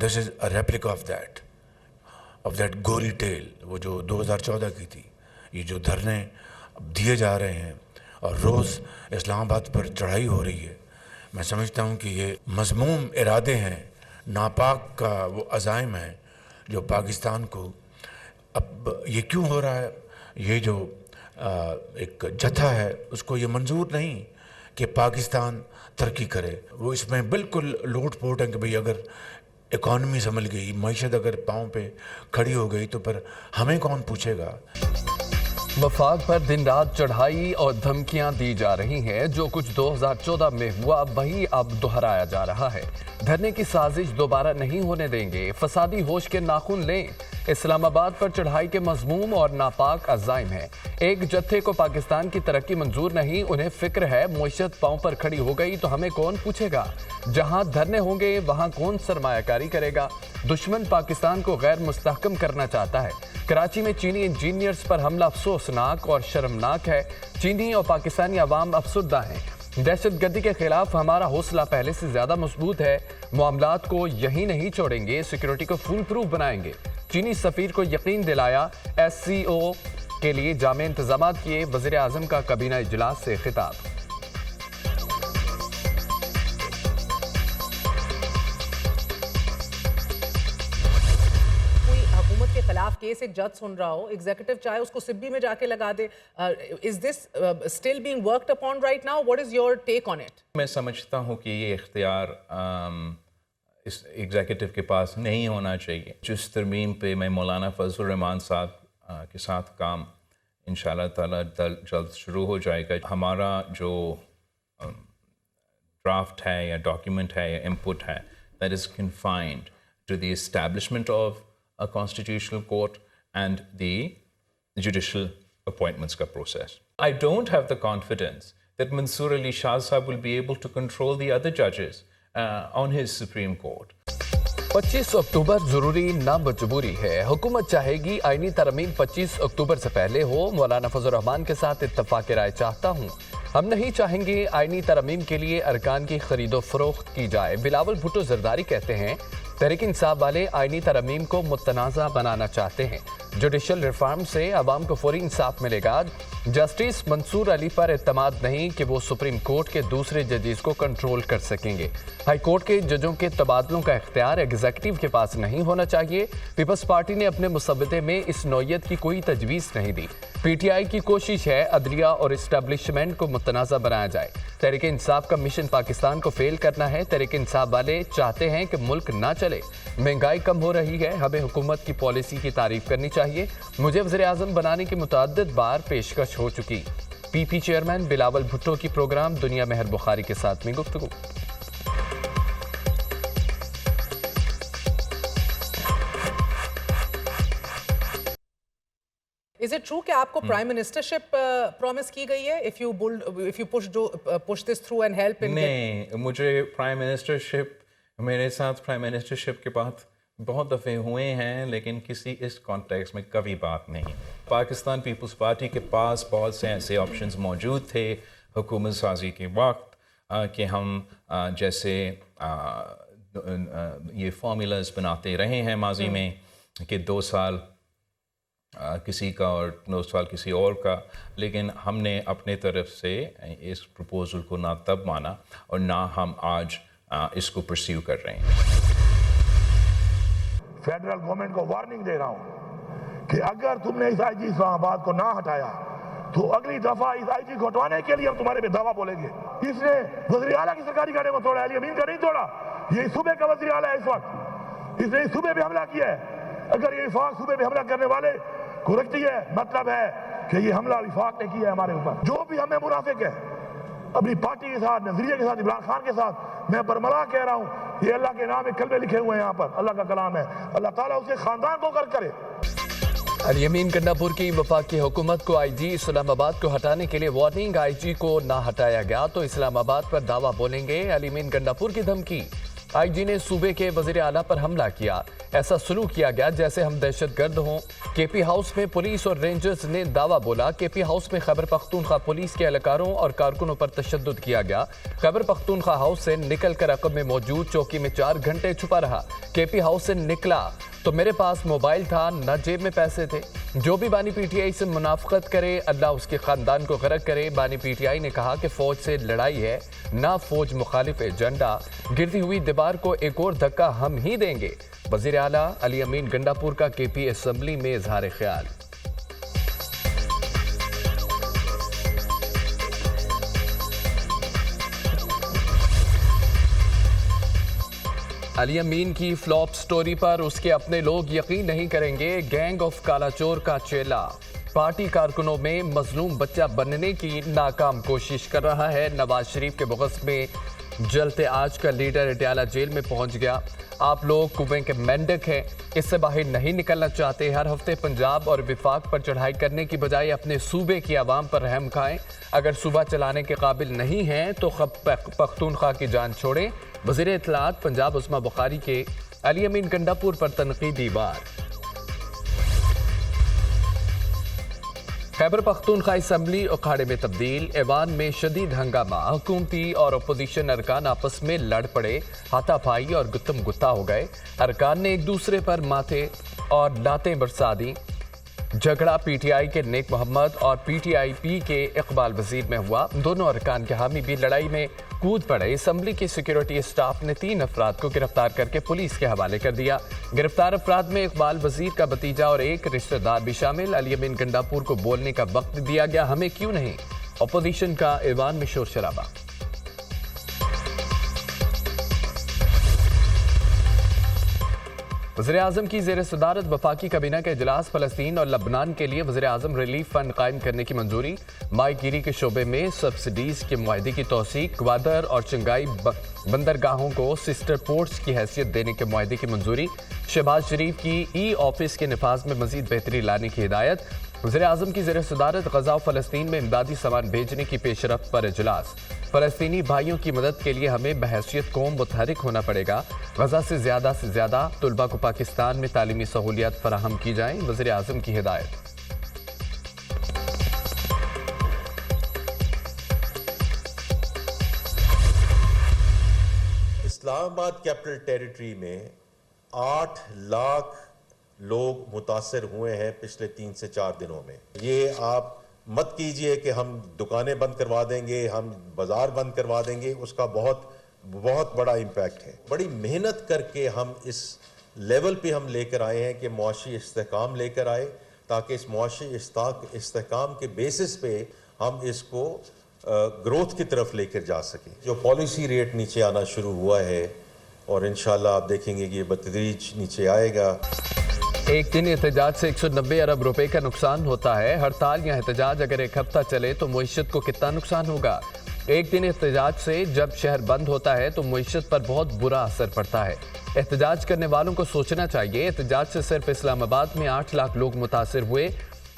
This is a replica of that गोरी tell, वो जो 2014 की थी। ये जो धरने अब दिए जा रहे हैं और रोज़ इस्लामाबाद पर चढ़ाई हो रही है, मैं समझता हूँ कि ये मज़मूम इरादे हैं, नापाक का वो अज़ाइम है जो पाकिस्तान को, अब ये क्यों हो रहा है, ये जो एक जत्था है उसको ये मंजूर नहीं कि पाकिस्तान तरक्की करे। वो इसमें बिल्कुल लोट पोट है कि भाई अगर इकॉनमी संभल गई, मईशत अगर पाँव पे खड़ी हो गई तो फिर हमें कौन पूछेगा। वफाक पर दिन रात चढ़ाई और धमकियां दी जा रही हैं। जो कुछ 2014 में हुआ वही अब दोहराया जा रहा है। धरने की साजिश दोबारा नहीं होने देंगे, फसादी होश के नाखून लें। इस्लामाबाद पर चढ़ाई के मजमूम और नापाक अज़ाइम है। एक जत्थे को पाकिस्तान की तरक्की मंजूर नहीं, उन्हें फिक्र है मईशत पांव पर खड़ी हो गई तो हमें कौन पूछेगा। जहां धरने होंगे वहां कौन सरमायाकारी करेगा। दुश्मन पाकिस्तान को गैर मुस्तहकम करना चाहता है। कराची में चीनी इंजीनियर्स पर हमला अफसोसनाक और शर्मनाक है। चीनी और पाकिस्तानी अवाम अफसुर्दा हैं। दहशतगर्दी के खिलाफ हमारा हौसला पहले से ज्यादा मजबूत है। मामलात को यहीं नहीं छोड़ेंगे, सिक्योरिटी को फुल प्रूफ बनाएंगे। चीनी सफीर को यकीन दिलाया। SCO के लिए जामे इंतजाम किए। वज़ीर आज़म का काबीना इजलास से खिताब। हुकूमत के खिलाफ केस एक जज सुन रहा हो, एग्जीक्यूटिव चाहे उसको सिब्बी में जाके लगा दे, is this still being worked upon right now? What is your take on it? मैं समझता हूँ कि ये इख्तियार इस एग्जीक्यूटिव के पास नहीं होना चाहिए। जिस तरमीम पे मैं मौलाना फजल रहमान साहब के साथ काम इंशाअल्लाह ताला जल्द शुरू हो जाएगा। हमारा जो ड्राफ्ट है या डॉक्यूमेंट है या इनपुट है, that is confined to the establishment of a constitutional court and the judicial appointments ka process. I don't have the confidence that Mansoor Ali Shah Sahab will be able to control the other judges on his Supreme Court. 25 अक्टूबर जरूरी ना मजबूरी है। हुकूमत चाहेगी आईनी तरमीम 25 अक्टूबर से पहले हो। मौलाना फजल रहमान के साथ इत्तफाक राय चाहता हूँ। हम नहीं चाहेंगे आईनी तरमीम के लिए अरकान की खरीदो फरोख्त की जाए। बिलावल भुट्टो जरदारी कहते हैं तहरीक इंसाफ वाले आईनी तरमीम को मुतनाज़ा बनाना चाहते हैं। जुडिशल रिफॉर्म से अवाम को फौरी इंसाफ मिलेगा। जस्टिस मंसूर अली पर एतमाद नहीं कि वो सुप्रीम कोर्ट के दूसरे जजेस को कंट्रोल कर सकेंगे। हाई कोर्ट के जजों के तबादलों का इख्तियार एग्जीक्यूटिव के पास नहीं होना चाहिए। पीपल्स पार्टी ने अपने मुसव्वदे में इस नौयत की कोई तजवीज़ नहीं दी। PTI की कोशिश है अदलिया और इस्टेब्लिशमेंट को मुतनाज़ा बनाया जाए। तहरीक इंसाफ का मिशन पाकिस्तान को फेल करना है। तहरीक इंसाफ वाले चाहते हैं कि मुल्क ना चले। महंगाई कम हो रही है, हमें हुकूमत की पॉलिसी की तारीफ करनी चाहिए। मुझे वज़ीर आज़म बनाने की मुतअद्दिद बार पेशकश हो चुकी। PP चेयरमैन बिलावल भुट्टो की प्रोग्राम दुनिया मेहर बुखारी के साथ में गुफ्तगू। Is it true कि आपको प्राइम मिनिस्टरशिप प्रॉमिस की गई है? If you push this through and help in नहीं, मुझे प्राइम मिनिस्टरशिप, मेरे साथ प्राइम मिनिस्टरशिप के बाद बहुत दफ़े हुए हैं, लेकिन किसी इस कॉन्टेक्स्ट में कभी बात नहीं। पाकिस्तान पीपल्स पार्टी के पास बहुत से ऐसे ऑप्शंस मौजूद थे हुकूमत साजी के वक्त कि हम जैसे ये फार्मूलाज बनाते रहे हैं माजी में कि 2 साल किसी का और 9 साल किसी और का, लेकिन हमने अपने तरफ से इस प्रपोजल को ना तब माना और ना हम आज इसको परस्यू कर रहे हैं। फेडरल गवर्नमेंट को वार्निंग दे रहा हूं कि अगर तुमने इस IG इस्लामाबाद को ना हटाया तो अगली दफा इस IG को हटवाने के लिए हम तुम्हारे पे दावा बोलेंगे। इसने वज़ीर आला की सरकारी गाड़ी को तोड़ा, अली अमीन का नहीं तोड़ा। ये सूबे का वज़ीर आला है इस वक्त, इसने इस सूबे पे हमला किया है। अगर ये विफाक सूबे पे हमला करने वाले को रखती है, मतलब है कि ये हमला विफाक ने किया है हमारे ऊपर। जो भी हमें मुनाफिक है अपनी पार्टी के साथ, नजरिए के साथ, इमरान खान के साथ, मैं बरमला कह रहा हूँ, ये अल्लाह के नाम में कलमे लिखे हुए हैं, यहाँ पर अल्लाह का कलाम है। अल्लाह ताला उसके खानदान को कर करे। अली अमीन गंडापुर की वफाकी हुकूमत को IG इस्लामाबाद को हटाने के लिए वार्निंग। IG को ना हटाया गया तो इस्लामाबाद पर दावा बोलेंगे। अली अमीन गंडापुर की धमकी। आई जी ने सूबे के वजीर आला पर हमला किया। ऐसा सलूक किया गया जैसे हम दहशत गर्द हों। केपी हाउस में पुलिस और रेंजर्स ने दावा बोला। केपी हाउस में खैबर पख्तूनख्वा पुलिस के एहलकारों और कारकुनों पर तशद्दुद किया गया। खैबर पख्तूनख्वा हाउस से निकल कर अक़ब में मौजूद चौकी में 4 घंटे छुपा रहा। केपी हाउस से निकला तो मेरे पास मोबाइल था, न जेब में पैसे थे। जो भी बानी पीटीआई से मुनाफकत करे, अल्लाह उसके खानदान को गरक करे। बानी पीटीआई ने कहा कि फौज से लड़ाई है, ना फौज मुखालिफ एजेंडा। गिरती हुई दीवार को एक और धक्का हम ही देंगे। वजीर आला अली अमीन गंडापुर का केपी असेंबली में इजहार ख्याल। अली अमीन की फ्लॉप स्टोरी पर उसके अपने लोग यकीन नहीं करेंगे। गैंग ऑफ कालाचोर का चेला पार्टी कारकुनों में मजलूम बच्चा बनने की नाकाम कोशिश कर रहा है। नवाज शरीफ के बगस में जलते आज का लीडर अटियाला जेल में पहुंच गया। आप लोग कुएं के मेंढक हैं, इससे बाहर नहीं निकलना चाहते। हर हफ्ते पंजाब और विफाक पर चढ़ाई करने की बजाय अपने सूबे की आवाम पर रहम खाएं। अगर सूबा चलाने के काबिल नहीं हैं तो पख्तूनख्वा की जान छोड़ें। वज़ीर इत्तलात पंजाब उस्मा बुखारी के अली अमीन गंडापुर पर तनकीदी वार। खैबर पख्तूनख्वा असेंबली अखाड़े में तब्दील। ऐवान में शदीद हंगामा। हुकूमती और अपोजिशन अरकान आपस में लड़ पड़े। हाथापाई और गुत्तम गुत्ता हो गए। अरकान ने एक दूसरे पर माथे और लातें बरसा दी। झगड़ा पीटीआई के नेक मोहम्मद और पीटीआईपी के इकबाल वजीर में हुआ। दोनों अरकान के हामी भी लड़ाई में कूद पड़े। असेंबली के सिक्योरिटी स्टाफ ने 3 अफराद को गिरफ्तार करके पुलिस के हवाले कर दिया। गिरफ्तार अफराद में इकबाल वजीर का भतीजा और एक रिश्तेदार भी शामिल। अली अमीन गंडापुर को बोलने का वक्त दिया गया, हमें क्यों नहीं। अपोजिशन का ऐवान में शोर शराबा। वज़ीर-ए-आज़म की ज़ेर सदारत वफाकी काबीना का इजलास। फ़लस्तीन और लबनान के लिए वज़ीर-ए-आज़म रिलीफ फंड कायम करने की मंजूरी। माहीगीरी के शोबे में सब्सिडीज़ के मुआहदे की तौसीक। ग्वादर और शंघाई बंदरगाहों को सिस्टर पोर्ट्स की हैसियत देने के मुआहदे की मंजूरी। शहबाज शरीफ की ई ऑफिस के नफाज में मजीद बेहतरी लाने की हिदायत। वज़ीर-ए-आज़म की ज़ेर सदारत गज़ा और फ़लस्तीन में इमदादी सामान भेजने की पेशरफ्त पर इजलास। फ़लस्तीनी भाइयों की मदद के लिए हमें बहैसियत कौम मुतहरिक होना पड़ेगा। गज़ा से ज़्यादा तुलबा को पाकिस्तान में तालीमी सहूलियात फराहम की जाएँ, वज़ीर-ए-आज़म की हिदायत। इस्लामाबाद कैपिटल टेरिटरी में 8 लाख लोग मुतासर हुए हैं पिछले 3 से 4 दिनों में। ये आप मत कीजिए कि हम दुकानें बंद करवा देंगे, हम बाजार बंद करवा देंगे, उसका बहुत बड़ा इम्पैक्ट है। बड़ी मेहनत करके हम इस लेवल पे हम लेकर आए हैं कि मुआशी इस्तेहकाम लेकर आए, ताकि इस मुआशी इस्तेहकाम के बेसिस पे हम इसको ग्रोथ की तरफ लेकर जा सकें। जो पॉलिसी रेट नीचे आना शुरू हुआ है और इंशाल्लाह आप देखेंगे कि ये बतदरीज नीचे आएगा। एक दिन एहतजाज से 190 अरब रुपए का नुकसान होता है। हड़ताल या एहतजाज अगर एक हफ्ता चले तो मुईशत को कितना नुकसान होगा। एक दिन एहतजाज से जब शहर बंद होता है तो मुईशत पर बहुत बुरा असर पड़ता है। एहतजाज करने वालों को सोचना चाहिए। एहतजाज से सिर्फ इस्लामाबाद में 8 लाख लोग मुतासिर हुए।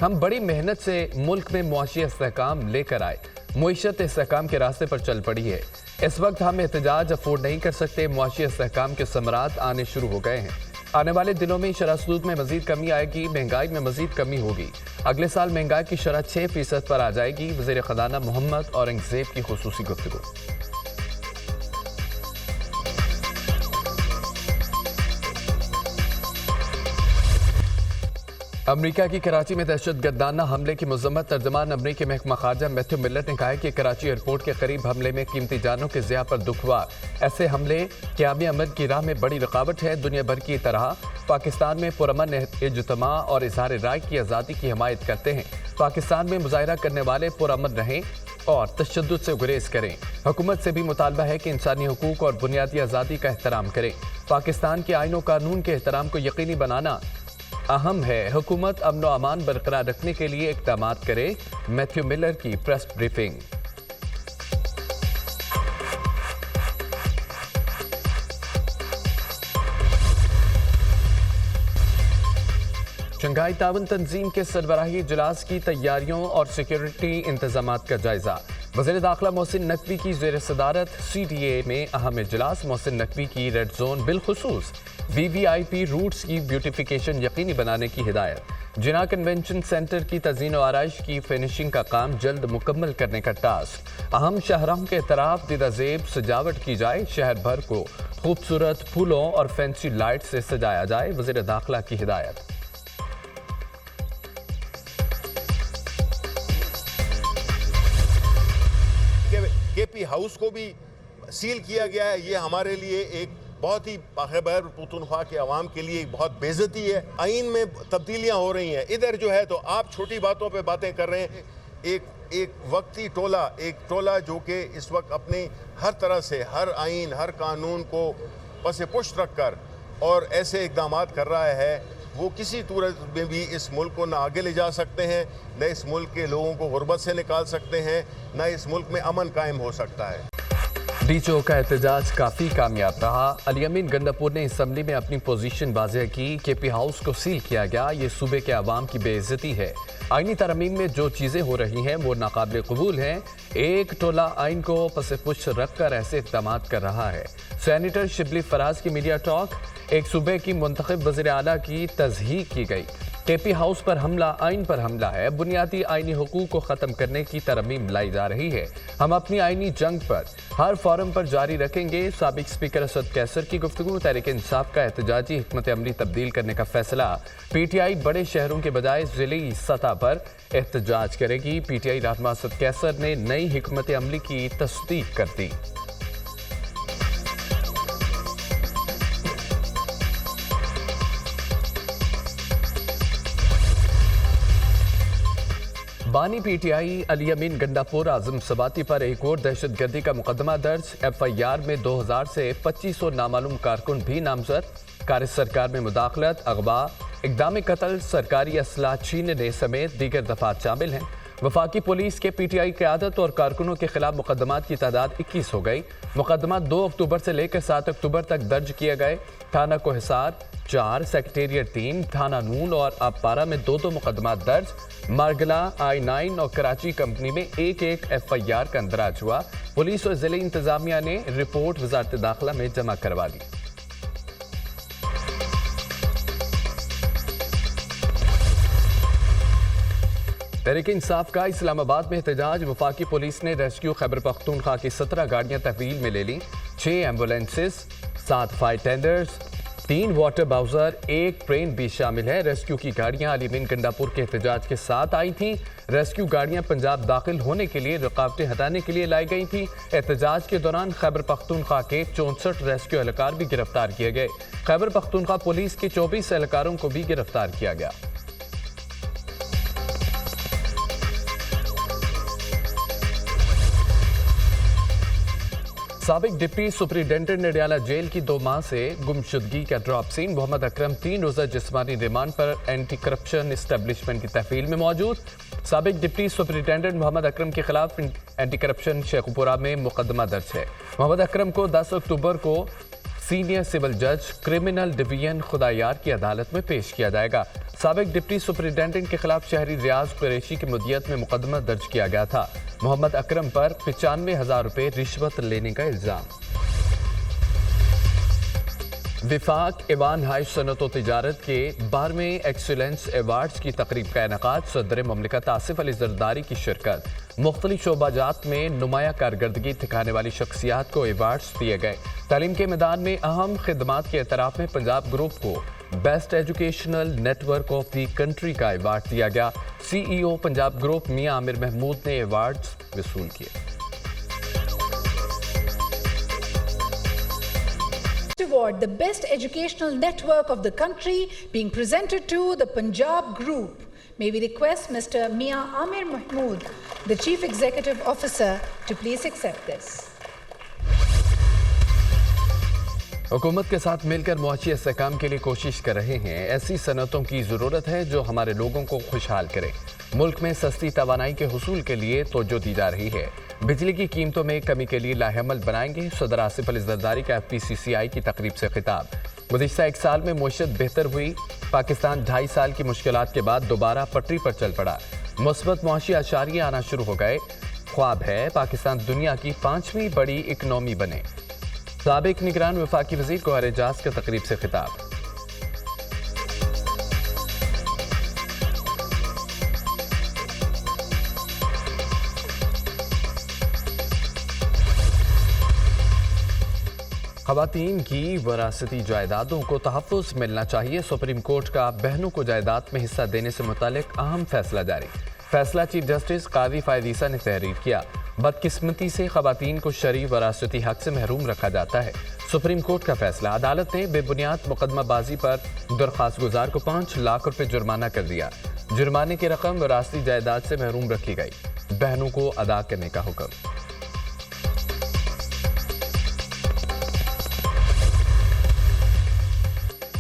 हम बड़ी मेहनत से मुल्क में मुआशी इस्तेहकाम लेकर आए। मुईशत इस्तेहकाम के रास्ते पर चल पड़ी है। इस वक्त हम एहतजाज अफोर्ड नहीं कर सकते। मुआशी इस्तेहकाम के समरात आने शुरू हो गए हैं। आने वाले दिनों में शरह सूद में मजीद कमी आएगी। महंगाई में मजीद कमी होगी। अगले साल महंगाई की शरह 6% पर आ जाएगी। वज़ीर ख़ज़ाना मोहम्मद औरंगज़ेब की खुसूसी गुफ्तगू। अमरीका की कराची में दहशतगर्दाना हमले की मज़म्मत। तर्जमान अमरीकी महकमा खारजा मैथ्यू मिलर ने कहा है कि कराची एयरपोर्ट के करीब हमले में कीमती जानों के ज़िया पर दुख हुआ। ऐसे हमले क़याम अमन की राह में बड़ी रुकावट है। दुनिया भर की तरह पाकिस्तान में पुरअमन इज्तिमा और इज़हार राय की आज़ादी की हिमायत करते हैं। पाकिस्तान में मुज़ाहरा करने वाले पुरअमन रहें और तशद्दुद से गुरेज करें। हुकूमत से भी मुतालबा है कि इंसानी हुकूक और बुनियादी आज़ादी का एहतराम करें। पाकिस्तान के आईन और कानून के एहतराम को यकीनी बनाना अहम है। हुकूमत अमन और अमान बरकरार रखने के लिए इक़दाम करे। मैथ्यू मिलर की प्रेस ब्रीफिंग। शंघाई तावन तंजीम के सरबराही इजलास की तैयारियों और सिक्योरिटी इंतजामात का जायजा। वज़ीर दाखिला मोहसिन नकवी की ज़ेर सदारत CDA में अहम इजलास। मोहसिन नकवी की रेड जोन बिलखुसूस VVIP रूट्स की ब्यूटिफिकेशन यकीनी बनाने की हिदायत। जिना कन्वेंशन सेंटर की तज़ीन व आराइश की फिनिशिंग का काम जल्द मुकम्मल करने का टास्क। अहम शाहराहों के तरफ दिदा ज़ेब सजावट की जाए। शहर भर को खूबसूरत फूलों और फैंसी लाइट से सजाया जाए। वज़ीर दाखिला की हिदायत। KP हाउस को भी सील किया गया है। ये हमारे लिए एक बहुत ही खैबर पख्तूनख्वा के अवाम के लिए बहुत बेइज्जती है। आइन में तब्दीलियां हो रही हैं, इधर जो है तो आप छोटी बातों पे बातें कर रहे हैं। एक वक्ती टोला, एक टोला जो कि इस वक्त अपनी हर तरह से हर आइन हर कानून को पसे पुष्ट रख कर और ऐसे इकदाम कर रहा है, वो किसी सूरत में भी इस मुल्क को ना आगे ले जा सकते हैं, न इस मुल्क के लोगों को गुर्बत से निकाल सकते हैं, न इस मुल्क में अमन कायम हो सकता है। डीचओ का एहतजाज काफ़ी कामयाब रहा। अली अमीन गंडापुर ने असम्बली में अपनी पोजीशन वाज़ेह की। KP हाउस को सील किया गया। ये सूबे के अवाम की बेइज्जती है। आइनी तरमीम में जो चीज़ें हो रही हैं वो नाकाबिल कबूल हैं। एक टोला आइन को पसे पुश रख कर ऐसे इक़दाम कर रहा है। सेनेटर शिबली फराज की मीडिया टॉक। एक सूबे की मुंतखब वज़ीर आला की तज़हीक की गई। KP हाउस पर हमला आइन पर हमला है। बुनियादी आइनी हुकूक को ख़त्म करने की तरमीम लाई जा रही है। हम अपनी आइनी जंग पर हर फोरम पर जारी रखेंगे। साबिक स्पीकर असद कैसर की गुफ्तगू। तहरीक इंसाफ का एहतजाजी हिकमत अमली तब्दील करने का फैसला। PTI बड़े शहरों के बजाय ज़िली सतह पर एहतजाज करेगी। PTI रहनुमा असद कैसर ने नई हिकमत अमली की तस्दीक कर दी। बानी PTI अली अमीन गंडापुर आजम सबाती पर एक और दहशत गर्दी का मुकदमा दर्ज। FIR में 2000 से 2500 नामालूम कारकुन भी नामजद। कार सरकार में मुदाखलत, अगवा, इक़दाम कत्ल, सरकारी असला छीनने समेत दीगर दफात शामिल हैं। वफाकी पुलिस के PTI क़यादत और कारकुनों के खिलाफ मुकदमात की तादाद 21 हो गई। मुकदमात 2 अक्टूबर से लेकर 7 अक्टूबर तक दर्ज किए गए। थाना को हिसार 4, सेक्रेटेरिएट 3, थाना नून और अपारा में 2 मुकदमात दर्ज। मारगला, I9 और कराची कंपनी में एक FIR का अंदराज हुआ। पुलिस और जिले इंतजामिया ने रिपोर्ट वजारत दाखिला में जमा करवा दी। तहरीक इंसाफ का इस्लामाबाद में एहतजाज। वफाकी पुलिस ने रेस्क्यू खैबर पख्तूनख्वा की 17 गाड़ियां तहवील में ले लीं। 6 ambulances, 7 fire tenders, 3 water bowser, 1 train भी शामिल है। रेस्क्यू की गाड़ियां अली अमीन गंडापुर के एहतजाज के साथ आई थीं। रेस्क्यू गाड़ियां पंजाब दाखिल होने के लिए रुकावटें हटाने के लिए लाई गई थीं। एहतजाज के दौरान खैबर पख्तूनख्वा के 64 रेस्क्यू एहलकार भी गिरफ्तार किए गए। खैबर पख्तूनख्वा पुलिस के 24 एहलकारों को भी गिरफ्तार किया गया। साबिक डिप्टी सुपरिटेंडेंट नडियाला जेल की 2 माह से गुमशुदगी का ड्रॉप सीन। मोहम्मद अकरम 3 रोज़ा जिस्मानी रिमांड पर एंटी करप्शन एस्टेब्लिशमेंट की तहवील में मौजूद। साबिक डिप्टी सुपरिटेंडेंट मोहम्मद अकरम के खिलाफ एंटी करप्शन शेखुपुरा में मुकदमा दर्ज है। मोहम्मद अकरम को 10 अक्टूबर को सीनियर सिविल जज क्रिमिनल डिवीजन खुदायार की अदालत में पेश किया जाएगा। साबिक डिप्टी सुपरिटेंडेंट के खिलाफ शहरी रियाज कुरैशी की मुद्दियत में मुकदमा दर्ज किया गया था। मोहम्मद अकरम पर 95,000 रुपये रिश्वत लेने का इल्जाम। विफाक ईवान हाई सनत व तिजारत के 12वें एक्सीलेंस अवार्ड्स की तकरीब का इनेकाद। सदर ममलिकत आसिफ अली जरदारी की शिरकत। मुख्तलिफ शोबाजात में नुमाया कारकर्दगी दिखाने वाली शख्सियात को अवार्ड्स दिए गए। तालीम के मैदान में अहम खिदमात के एतराफ़ में पंजाब ग्रुप को best educational network of the country का अवार्ड दिया गया। CEO पंजाब ग्रुप मियां आमिर महमूद ने अवार्ड्स वसूल किए। Award, the best educational network of the country, being presented to the Punjab Group. May we request Mr. Mia Amir Mahmood, the Chief Executive Officer, to please accept this. हुकूमत के साथ मिलकर मुआशी इस्तेहकाम के लिए कोशिश कर रहे हैं। ऐसी सनतों की ज़रूरत है जो हमारे लोगों को खुशहाल करें। मुल्क में सस्ती तवानाई के हुसूल के लिए तवज्जो दी जा रही है। बिजली की कीमतों में कमी के लिए लाहेअमल बनाएंगे। सदर आसिफ अली जरदारी का FPCCI की तकरीब से खिताब। गुज़िश्ता 1 साल में मईशत बेहतर हुई। पाकिस्तान 2.5 साल की मुश्किलात के बाद दोबारा पटरी पर चल पड़ा। मुस्बत मुआशी आशारिये आना शुरू हो गए। ख्वाब है पाकिस्तान दुनिया की 5वीं बड़ी इकनॉमी बने। साबिक निगरान वफाकी वजीर गौहर एजाज का तकरीब से खिताब। ख़वातीन की वरासती जायदादों को तहफ़्फ़ुज़ मिलना चाहिए। सुप्रीम कोर्ट का बहनों को जायदाद में हिस्सा देने से मुतालिक अहम फैसला जारी। फैसला चीफ जस्टिस कादी फायद ईसा ने तहरीर किया। बदकिस्मती से ख़वातीन को शरई वरासती हक से महरूम रखा जाता है। सुप्रीम कोर्ट का फैसला। अदालत ने बेबुनियाद मुकदमाबाजी पर दरख्वास्त गुजार को 5 लाख रुपए जुर्माना कर दिया। जुर्माने की रकम वरासती जायदाद से महरूम रखी गई। बहनों को अदा करने का हुक्म।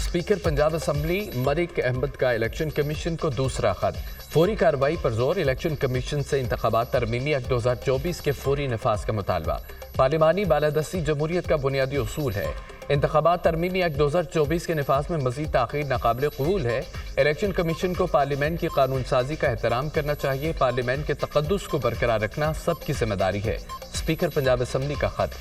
स्पीकर पंजाब असम्बली मलिक अहमद का इलेक्शन कमीशन को दूसरा खत। फौरी कार्रवाई पर जोर। इलेक्शन कमीशन से इंतखाबात तरमीमी एक्ट 2024 के फौरी नफाज का मुतालबा। पार्लिमानी बालादस्ती जमहूरियत का बुनियादी उसूल है। इंतखाबात तरमीमी एक्ट 2024 के नफाज में मजीद ताखीर नाकाबिल कबूल है। इलेक्शन कमीशन को पार्लियामेंट की कानून साजी का एहतराम करना चाहिए। पार्लियामेंट के तकद्दुस को बरकरार रखना सबकी जिम्मेदारी है। स्पीकर पंजाब असम्बली का खत।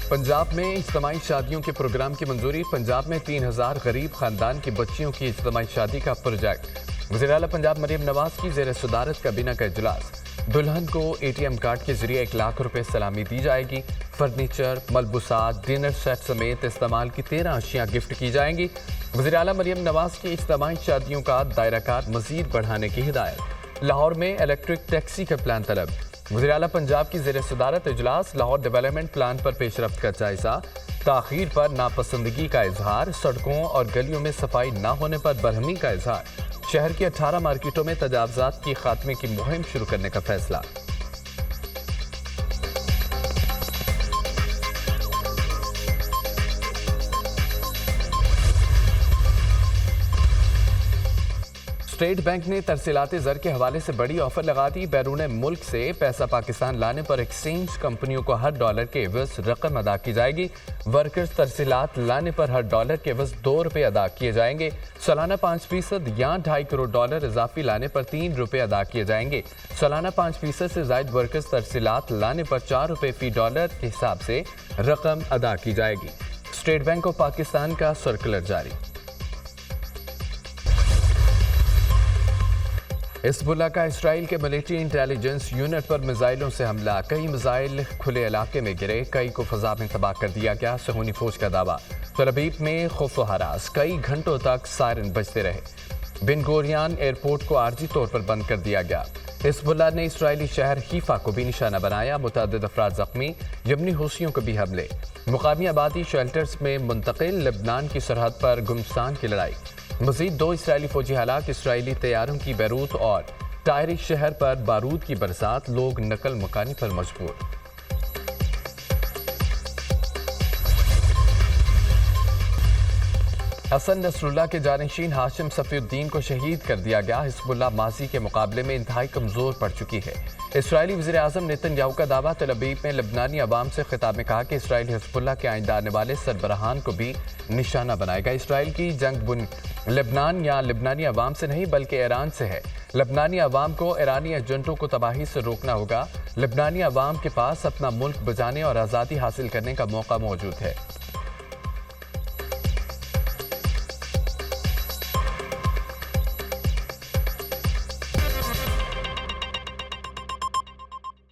पंजाब में इज्तिमाई शादियों के प्रोग्राम की मंजूरी। पंजाब में 3000 गरीब खानदान की बच्चियों की इज्तिमाई शादी का प्रोजेक्ट। वज़ीर आला पंजाब मरियम नवाज की ज़ेर सदारत काबीना का इजलास। दुल्हन को ATM कार्ड के जरिए 1 लाख रुपए सलामी दी जाएगी। फर्नीचर, मलबूसात, डिनर सेट समेत इस्तेमाल की 13 अशियाँ गिफ्ट की जाएंगी। वज़ीर आला मरियम नवाज की इज्तिमाई शादियों का दायराकार मजीद बढ़ाने की हिदायत। लाहौर में इलेक्ट्रिक टैक्सी का प्लान तलब। वज़ीर आला पंजाब की ज़ेर सदारत इजलास। लाहौर डेवलपमेंट प्लान पर पेशरफ्त का जायजा। ताखीर पर नापसंदगी का इजहार। सड़कों और गलियों में सफाई न होने पर बरहमी का इजहार। शहर की 18 मार्केटों में तजावजात की खात्मे की मुहिम शुरू करने का फैसला। स्टेट बैंक ने तरसीलात ज़र के हवाले से बड़ी ऑफर लगा दी। बैरून मुल्क से पैसा पाकिस्तान लाने पर एक्सचेंज कंपनियों को हर डॉलर के एवज रकम अदा की जाएगी। वर्कर्स तरसीलात लाने पर हर डॉलर के एवज 2 रुपये अदा किए जाएंगे। सालाना 5% या $2.5 करोड़ इजाफी लाने पर 3 रुपये अदा किए जाएंगे। सालाना 5% से जायद वर्कर्स तरसीलात लाने पर 4 रुपये फी डॉलर के हिसाब से रकम अदा की जाएगी। स्टेट बैंक ऑफ पाकिस्तान का सर्कुलर जारी। हिज़्बुल्लाह का इसराइल के मिलिट्री इंटेलिजेंस यूनिट पर मिसाइलों से हमला। कई मिसाइल खुले इलाके में गिरे। कई को फजा में तबाह कर दिया गया। सहूनी फौज का दावा। तल अवीव में खौफ व हरास। कई घंटों तक सायरन बजते रहे। बिन गोरियान एयरपोर्ट को आर्जी तौर पर बंद कर दिया गया। हिज़्बुल्लाह ने इसराइली शहर हीफा को भी निशाना बनाया। मुतअद्दिद अफराद जख्मी। यमनी हूसियों को भी हमले। मुकामी आबादी शेल्टर्स में मुंतकिल। लेबनान की सरहद पर गुमस्तान की लड़ाई। मजीद 2 इसराइली फौजी हलाक। इसराइली तैयारों की बैरूत और टायरिक शहर पर बारूद की बरसात। लोग नकल मकानी पर मजबूर। हसन नसरुल्लाह के जानशीन हाशिम सफीउद्दीन को शहीद कर दिया गया। हिज़्बुल्लाह माजी के मुकाबले में इंतहाई कमजोर पड़ चुकी है। इसराइली वज़ीर आज़म नेतन्याहू का दावा। तल अवीव में लेबनानी अवाम से खिताब में कहा कि इसराइल हिज़्बुल्लाह के आइंदा आने वाले सरबराहान को भी निशाना बनाएगा। इसराइल की जंग लेबनान या लेबनानी अवाम से नहीं बल्कि ईरान से है। लेबनानी अवाम को ईरानी एजेंटों को तबाही से रोकना होगा। लेबनानी अवाम के पास अपना मुल्क बचाने और आज़ादी हासिल करने का मौका मौजूद है।